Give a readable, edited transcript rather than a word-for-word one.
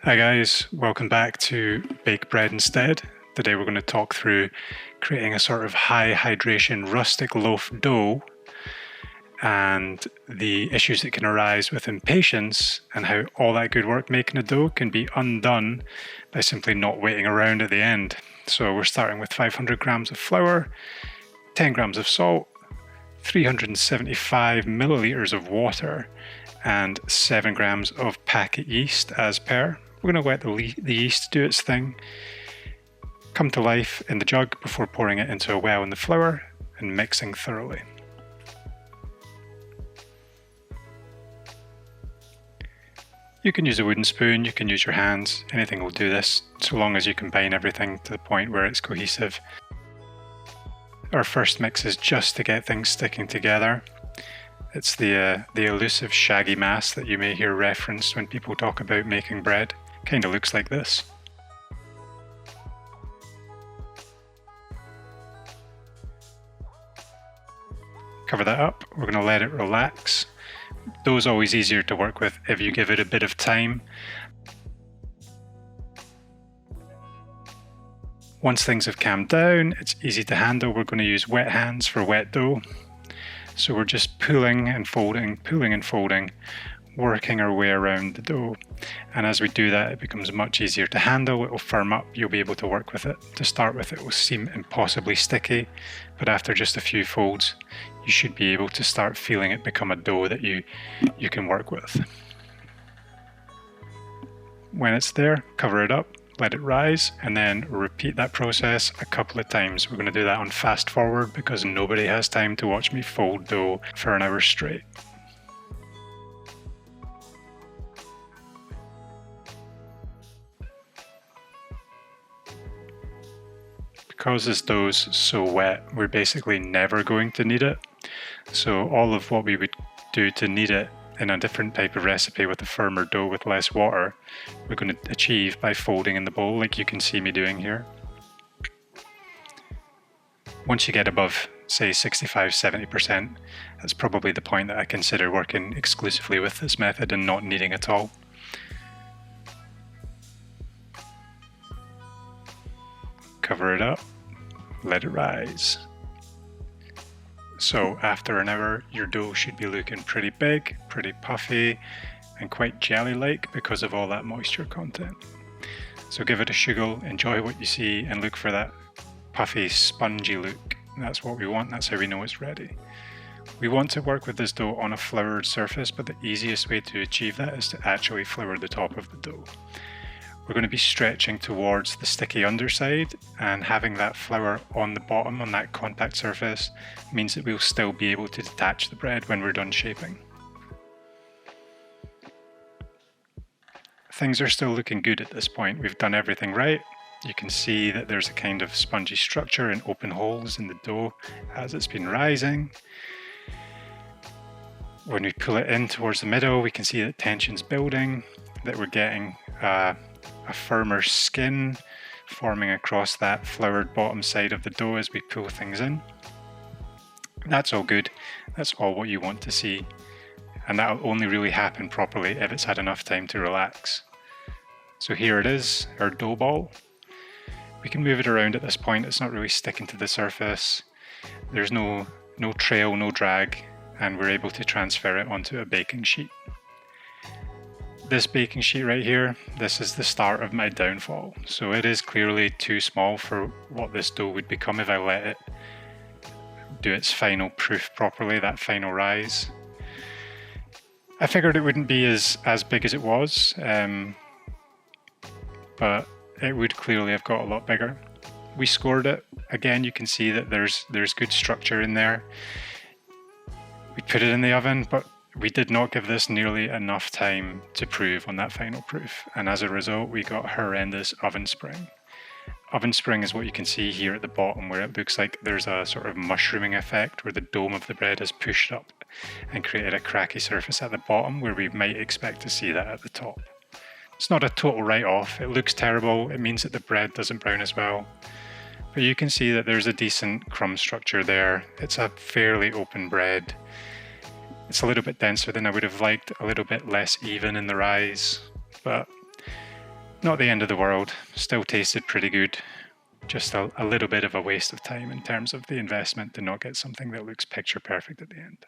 Hi guys, welcome back to Bake Bread Instead. Today we're going to talk through creating a sort of high hydration rustic loaf dough and the issues that can arise with impatience and how all that good work making a dough can be undone by simply not waiting around at the end. So we're starting with 500 grams of flour, 10 grams of salt, 375 milliliters of water, and 7 grams of packet yeast as per. We're going to let the yeast do its thing, come to life in the jug before pouring it into a well in the flour and mixing thoroughly. You can use a wooden spoon, you can use your hands, anything will do this, so long as you combine everything to the point where it's cohesive. Our first mix is just to get things sticking together. It's the elusive shaggy mass that you may hear referenced when people talk about making bread. Kind of looks like this. Cover that up. We're going to let it relax. Dough's always easier to work with if you give it a bit of time. Once things have calmed down, it's easy to handle. We're going to use wet hands for wet dough. So we're just pulling and folding, working our way around the dough. And as we do that, it becomes much easier to handle. It will firm up. You'll be able to work with it. To start with, it will seem impossibly sticky, but after just a few folds, you should be able to start feeling it become a dough that you can work with. When it's there, cover it up, let it rise, and then repeat that process a couple of times. We're going to do that on fast forward because nobody has time to watch me fold dough for an hour straight. Because this dough's so wet, we're basically never going to knead it. So all of what we would do to knead it in a different type of recipe with a firmer dough with less water, we're going to achieve by folding in the bowl like you can see me doing here. Once you get above, say 65-70%, that's probably the point that I consider working exclusively with this method and not kneading at all. Cover it up, let it rise. So after an hour, your dough should be looking pretty big, pretty puffy, and quite jelly-like because of all that moisture content. So give it a shuggle, enjoy what you see, and look for that puffy, spongy look. That's what we want, that's how we know it's ready. We want to work with this dough on a floured surface, but the easiest way to achieve that is to actually flour the top of the dough. We're going to be stretching towards the sticky underside, and having that flour on the bottom on that contact surface means that we'll still be able to detach the bread when we're done shaping. Things are still looking good at this point. We've done everything right. You can see that there's a kind of spongy structure and open holes in the dough as it's been rising. When we pull it in towards the middle, we can see that tension's building, that we're getting a firmer skin forming across that floured bottom side of the dough as we pull things in. That's all good. That's all what you want to see. And that'll only really happen properly if it's had enough time to relax. So here it is, our dough ball. We can move it around at this point. It's not really sticking to the surface. There's no trail, no drag, and we're able to transfer it onto a baking sheet. This baking sheet right here, this is the start of my downfall. So it is clearly too small for what this dough would become if I let it do its final proof properly, that final rise. I figured it wouldn't be as big as it was, but it would clearly have got a lot bigger. We scored it. Again, you can see that there's good structure in there. We put it in the oven, but we did not give this nearly enough time to prove on that final proof, and as a result we got horrendous oven spring. Oven spring is what you can see here at the bottom, where it looks like there's a sort of mushrooming effect where the dome of the bread has pushed up and created a cracky surface at the bottom where we might expect to see that at the top. It's not a total write-off, it looks terrible, it means that the bread doesn't brown as well, but you can see that there's a decent crumb structure there. It's a fairly open bread. It's a little bit denser than I would have liked, a little bit less even in the rise, but Not the end of the world, still tasted pretty good. Just a little bit of a waste of time in terms of the investment to not get something that looks picture perfect at the end.